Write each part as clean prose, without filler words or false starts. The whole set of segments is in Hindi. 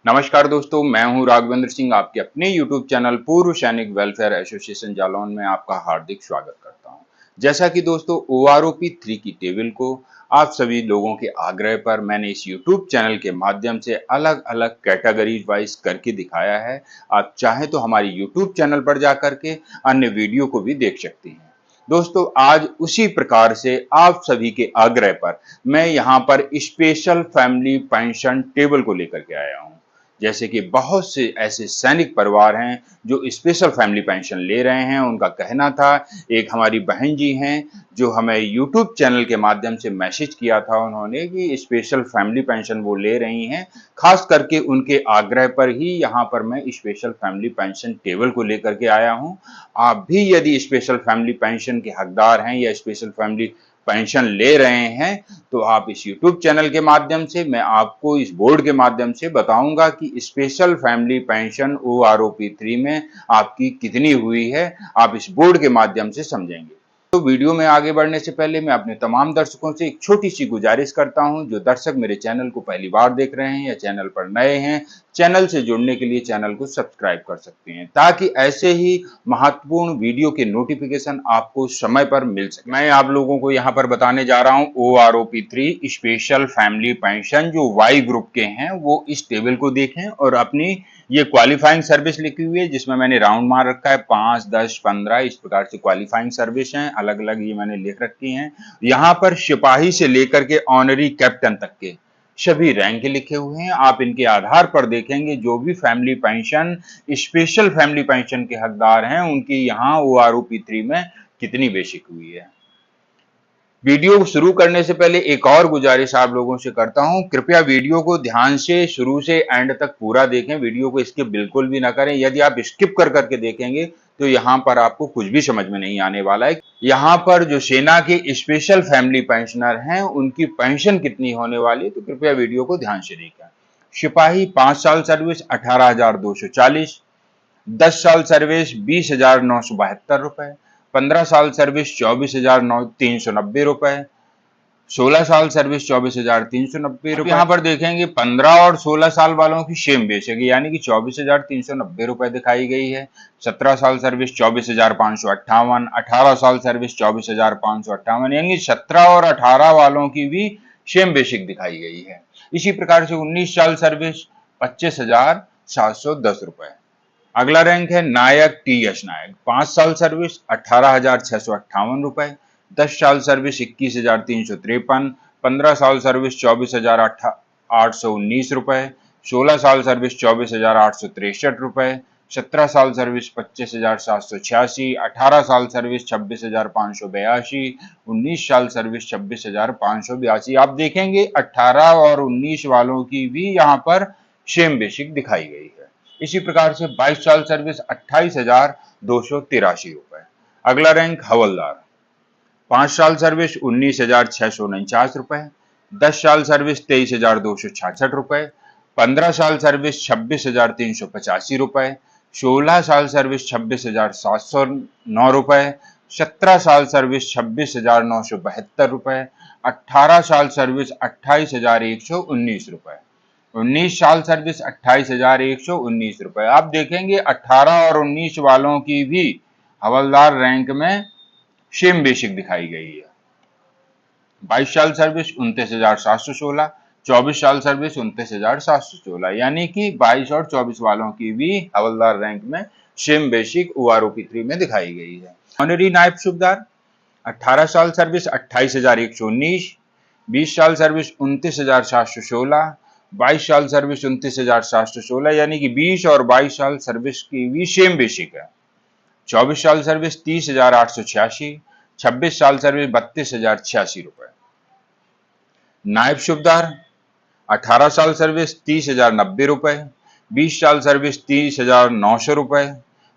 नमस्कार दोस्तों, मैं हूं राघवेंद्र सिंह। आपके अपने YouTube चैनल पूर्व सैनिक वेलफेयर एसोसिएशन जालौन में आपका हार्दिक स्वागत करता हूं। जैसा कि दोस्तों OROP 3 की टेबल को आप सभी लोगों के आग्रह पर मैंने इस YouTube चैनल के माध्यम से अलग-अलग कैटेगरीज वाइज करके दिखाया है। आप चाहें तो हमारी YouTube चैनल पर जा करके अन्य वीडियो को भी देख सकते हैं। दोस्तों, आज उसी प्रकार से आप सभी के आग्रह पर मैं यहाँ पर स्पेशल फैमिली पेंशन टेबल को लेकर के आया हूँ। जैसे कि बहुत से ऐसे सैनिक परिवार हैं जो स्पेशल फैमिली पेंशन ले रहे हैं। उनका कहना था, एक हमारी बहन जी हैं जो हमें यूट्यूब चैनल के माध्यम से मैसेज किया था उन्होंने कि स्पेशल फैमिली पेंशन वो ले रही हैं। खास करके उनके आग्रह पर ही यहाँ पर मैं स्पेशल फैमिली पेंशन टेबल को लेकर के आया हूँ। आप भी यदि स्पेशल फैमिली पेंशन के हकदार हैं या स्पेशल फैमिली पेंशन ले रहे हैं तो आप इस YouTube चैनल के माध्यम से मैं आपको इस बोर्ड के माध्यम से बताऊंगा कि स्पेशल फैमिली पेंशन OROP 3 में आपकी कितनी हुई है। आप इस बोर्ड के माध्यम से समझेंगे। तो वीडियो में आगे बढ़ने से पहले मैं अपने तमाम दर्शकों से एक छोटी सी गुजारिश करता हूं। जो दर्शक मेरे चैनल को पहली बार देख रहे हैं या चैनल पर नए हैं, चैनल से जुड़ने के लिए चैनल को सब्सक्राइब कर सकते हैं ताकि ऐसे ही महत्वपूर्ण वीडियो के नोटिफिकेशन आपको समय पर मिल सके। मैं आप लोगों को यहाँ पर बताने जा रहा हूँ OROP 3 स्पेशल फैमिली पेंशन जो वाई ग्रुप के हैं वो इस टेबल को देखें और अपनी ये क्वालिफाइंग सर्विस लिखी हुई है जिसमें मैंने राउंड मार रखा है 5, 10, 15 इस प्रकार से क्वालिफाइंग सर्विस हैं। अलग अलग ये मैंने लिख रखी हैं। यहाँ पर सिपाही से लेकर के ऑनरी कैप्टन तक के सभी रैंक लिखे हुए हैं। आप इनके आधार पर देखेंगे जो भी family pension special family pension के हकदार हैं उनकी यहाँ OROP 3 में कितनी बेसिक हुई है। वीडियो शुरू करने से पहले एक और गुजारिश आप लोगों से करता हूं, कृपया वीडियो को ध्यान से शुरू से एंड तक पूरा देखें। वीडियो को स्किप बिल्कुल भी ना करें। यदि आप स्किप कर करके देखेंगे तो यहाँ पर आपको कुछ भी समझ में नहीं आने वाला है। यहाँ पर जो सेना के स्पेशल फैमिली पेंशनर हैं उनकी पेंशन कितनी होने वाली है, तो कृपया वीडियो को ध्यान से देखें। सिपाही 5 साल सर्विस 18,240, 10 साल सर्विस 20,972 रुपए, 15 साल सर्विस 24,390 रुपए, 16 साल सर्विस 24,390 रुपए। यहाँ पर देखेंगे 15 और 16 साल वालों की सेम बेसिक यानी कि 24,390 रुपए दिखाई गई है। 17 साल सर्विस 24,558, 18 साल सर्विस 24,558 यानी 17 और 18 वालों की भी सेम बेसिक दिखाई गई है। इसी प्रकार से 19 साल सर्विस 25,710 रुपए। अगला रैंक है नायक TS नायक, 5 साल सर्विस 18,658 रुपए, 10 साल सर्विस 21,353, 15 साल सर्विस 24,819 रुपए, 16 साल सर्विस 24,863 रुपए, 17 साल सर्विस 25,786, 18 साल सर्विस 26,582, 19 साल सर्विस 26,582। आप देखेंगे 18 और 19 वालों की भी यहाँ पर सेम बेसिक दिखाई गई है। इसी प्रकार से 22 साल सर्विस 28,283 रुपए। अगला रैंक हवलदार, 5 साल सर्विस 19,649 रुपए, 10 साल सर्विस 23,266 रुपए, 15 साल सर्विस 26,385 रुपए, 16 साल सर्विस 26,709 रुपए, 17 साल सर्विस 26,972 रुपए, 18 साल सर्विस 28,119 रुपए, 19 साल सर्विस 28,119 रुपए। आप देखेंगे 18 और 19 वालों की भी हवलदार रैंक में सेम बेसिक दिखाई गई है। 22 साल सर्विस 29,716, 24 साल सर्विस 29,716 यानी कि 22 और 24 वालों की भी हवलदार रैंक में सेम बेसिक OROP 3 में दिखाई गई है। ऑनरी नायब सूबेदार 18 साल सर्विस 28,119, 20 साल सर्विस 29,716, 22 साल सर्विस 29,716 यानी कि 20 और 22 साल सर्विस की भी सेम बेसिक है। 24 साल सर्विस 30,886, 26 साल सर्विस 32,086 रुपए। नायब सूबेदार 18 साल सर्विस 30,090 रुपए, 20 साल सर्विस 30,900 रुपए,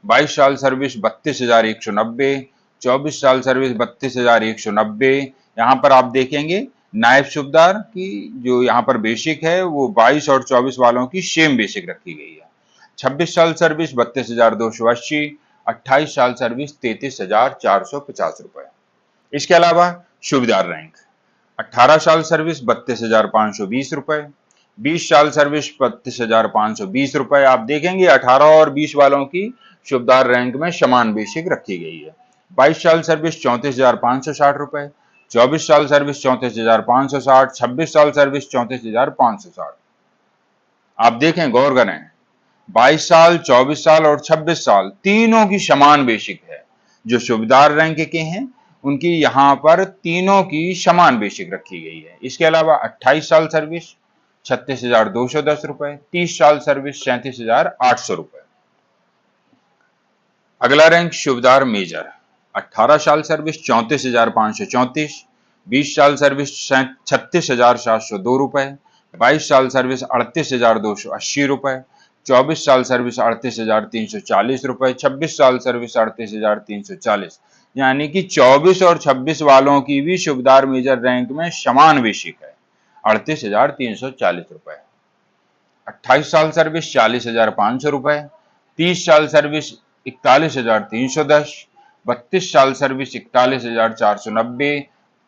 22 साल सर्विस 32,190, 24 साल सर्विस 32,190। यहाँ पर आप देखेंगे नायब सूबेदार की जो यहाँ पर बेसिक है वो 22 और 24 वालों की सेम बेसिक रखी गई है। 26 साल सर्विस 32,280, 28 साल सर्विस 33,450 रुपए। इसके अलावा सूबेदार रैंक 18 साल सर्विस 32,520 रुपए, 20 साल सर्विस 32,520 रुपए। आप देखेंगे 18 और 20 वालों की शुभदार रैंक में समान बेसिक रखी गई है। 22 साल सर्विस 34,560 रुपए, 24 साल सर्विस 34,560, 26 साल सर्विस 34,560। आप देखें, गौर करें, 22 साल, 24 साल और 26 साल तीनों की समान बेसिक है। जो सुबेदार रैंक के हैं उनकी यहाँ पर तीनों की समान बेसिक रखी गई है। इसके अलावा 28 साल सर्विस 36,210 रुपए, 30 साल सर्विस 37,800 रुपए। अगला रैंक सुबेदार मेजर, 18 साल सर्विस 34,534, 20 साल सर्विस 36,702 रुपए, 22 साल सर्विस 38,280 रुपए, 24 साल सर्विस 38,340 रुपए, 26 साल सर्विस 38,340। यानी कि 24 और 26 वालों की भी सुबेदार मेजर रैंक में समान बेसिक है, 38,340 रुपए। 28 साल सर्विस 40,500 रुपए, 30 साल सर्विस 41,310, 32 साल सर्विस 41,490,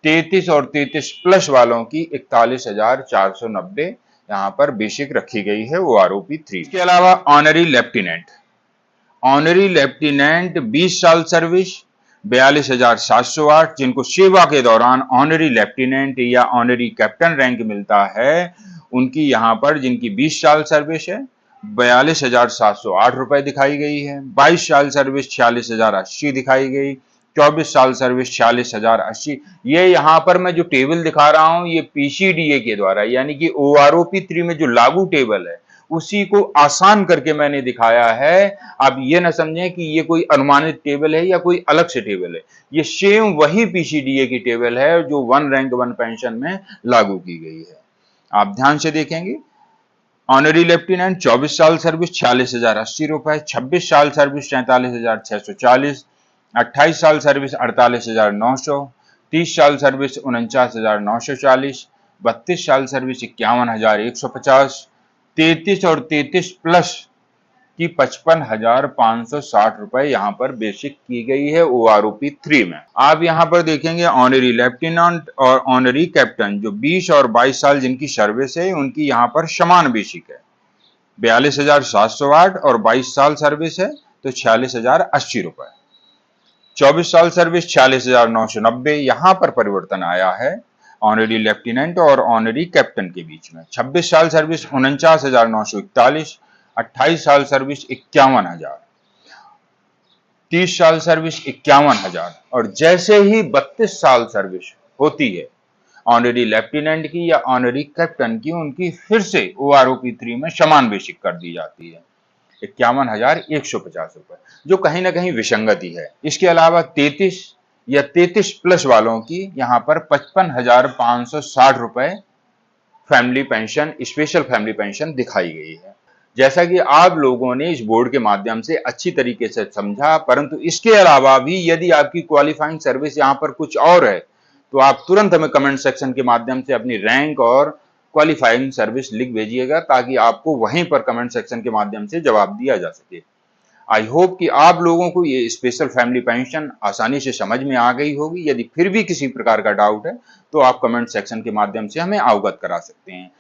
33 और 33 प्लस वालों की 41,490 यहाँ पर बेसिक रखी गई है OROP 3। इसके अलावा ऑनरी लेफ्टिनेंट, 20 साल सर्विस 42,708, जिनको सेवा के दौरान ऑनरी लेफ्टिनेंट या ऑनरी कैप्टन रैंक मिलता है, उनकी यहाँ पर जिनकी 20 साल सर्विस है 42,708 रुपए दिखाई गई है। 22 साल सर्विस 46,080 दिखाई गई, 24 साल सर्विस 46,080। ये यहाँ पर मैं जो टेबल दिखा रहा हूँ ये PCDA के द्वारा यानी कि OROP 3 में जो लागू टेबल है उसी को आसान करके मैंने दिखाया है। आप ये ना समझें कि ये कोई अनुमानित टेबल है या कोई अलग से टेबल है, ये सेम वही PCDA की टेबल है जो 1 रैंक 1 पेंशन में लागू की गई है। आप ध्यान से देखेंगे, ऑनरी लेफ्टिनेंट 24 साल सर्विस 46,080 रुपए, 26 साल सर्विस 43,640, 28 साल सर्विस 48,900, 30 साल सर्विस 49,940, 32 साल सर्विस 51,150, 33 और 33 प्लस की 55,560 रुपए यहाँ पर बेसिक की गई है OROP 3 में। आप यहाँ पर देखेंगे ऑनरी लेफ्टिनेंट और ऑनरी कैप्टन जो 20 और 22 साल जिनकी सर्विस है उनकी यहाँ पर समान बेसिक है, 42,708 और 22 साल सर्विस है तो 46,080 रुपए। 24 साल सर्विस 46,990, यहाँ पर परिवर्तन आया है ऑनरी लेफ्टिनेंट और ऑनरी कैप्टन के बीच में। 26 साल सर्विस 49,941, 28 साल सर्विस 51,000, 30 साल सर्विस 51,000 और जैसे ही 32 साल सर्विस होती है ऑनरी लेफ्टिनेंट की या ऑनरी कैप्टन की, उनकी फिर से OROP 3 में समान बेसिक कर दी जाती है, 51,150 रुपए, जो कहीं ना कहीं विसंगति है। इसके अलावा 33 या 33 प्लस वालों की यहाँ पर 55,560 रुपए family pension, special family pension दिखाई गई है। जैसा कि आप लोगों ने इस बोर्ड के माध्यम से अच्छी तरीके से समझा, परंतु इसके अलावा भी यदि आपकी क्वालिफाइंग सर्विस यहाँ पर कुछ और है तो आप तुरंत हमें कमेंट सेक्शन के माध्यम से अपनी रैंक और क्वालिफाइंग सर्विस लिख भेजिएगा ताकि आपको वहीं पर कमेंट सेक्शन के माध्यम से जवाब दिया जा सके। आई होप कि आप लोगों को ये स्पेशल फैमिली पेंशन आसानी से समझ में आ गई होगी। यदि फिर भी किसी प्रकार का डाउट है तो आप कमेंट सेक्शन के माध्यम से हमें अवगत करा सकते हैं।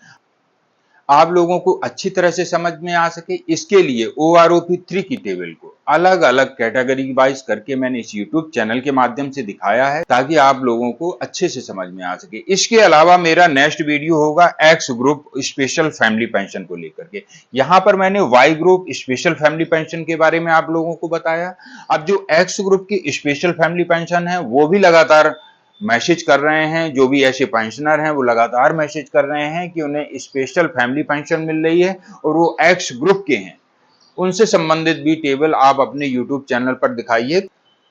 आप लोगों को अच्छी तरह से समझ में आ सके इसके लिए OROP 3 की टेबल को अलग अलग कैटेगरी वाइज करके मैंने इस YouTube चैनल के माध्यम से दिखाया है ताकि आप लोगों को अच्छे से समझ में आ सके। इसके अलावा मेरा नेक्स्ट वीडियो होगा X group special family pension को लेकर के। यहाँ पर मैंने Y group special family pension के बारे में आप लोगों को बताया। अब जो X ग्रुप की स्पेशल फैमिली पेंशन है वो भी लगातार मैसेज कर रहे हैं, जो भी ऐसे पेंशनर हैं वो लगातार मैसेज कर रहे हैं कि उन्हें स्पेशल फैमिली पेंशन मिल रही है और वो X ग्रुप के हैं। उनसे संबंधित भी टेबल आप अपने YouTube चैनल पर दिखाइए।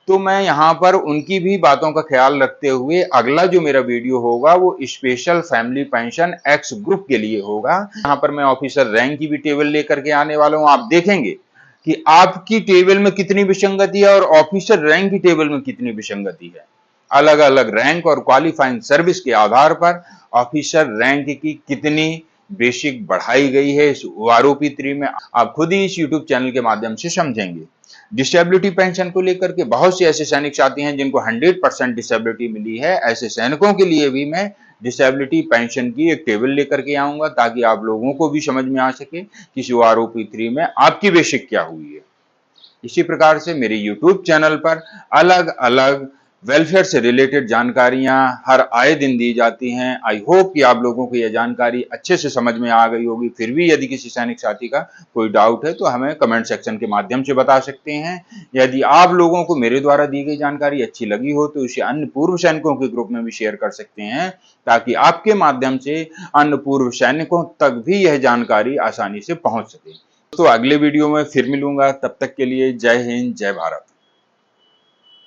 तो मैं यहाँ पर उनकी भी बातों का ख्याल रखते हुए अगला जो मेरा वीडियो होगा वो special family pension X group के लिए होगा। यहाँ पर मैं ऑफिसर रैंक की भी टेबल लेकर के आने वाला हूँ। आप देखेंगे कि आपकी टेबल में कितनी विसंगति है और ऑफिसर रैंक की टेबल में कितनी विसंगति है। अलग अलग रैंक और क्वालिफाइंग सर्विस के आधार पर ऑफिसर रैंक की कितनी बेसिक बढ़ाई गई है इस OROP 3 में, आप खुद ही इस YouTube चैनल के माध्यम से समझेंगे। डिसेबिलिटी पेंशन को लेकर के बहुत से ऐसे सैनिक साथी हैं जिनको 100% डिसेबिलिटी मिली है। ऐसे सैनिकों के लिए भी मैं डिसेबिलिटी पेंशन की एक टेबल लेकर के आऊंगा, ताकि आप लोगों को भी समझ में आ सके कि OROP 3 में आपकी बेसिक क्या हुई है। इसी प्रकार से मेरे YouTube चैनल पर अलग अलग वेलफेयर से रिलेटेड जानकारियां हर आए दिन दी जाती हैं। आई होप कि आप लोगों को यह जानकारी अच्छे से समझ में आ गई होगी। फिर भी यदि किसी सैनिक साथी का कोई डाउट है तो हमें कमेंट सेक्शन के माध्यम से बता सकते हैं। यदि आप लोगों को मेरे द्वारा दी गई जानकारी अच्छी लगी हो तो इसे अन्य पूर्व सैनिकों के ग्रुप में भी शेयर कर सकते हैं, ताकि आपके माध्यम से अन्य पूर्व सैनिकों तक भी यह जानकारी आसानी से पहुंच सके। तो अगले वीडियो में फिर मिलूंगा, तब तक के लिए जय हिंद, जय भारत।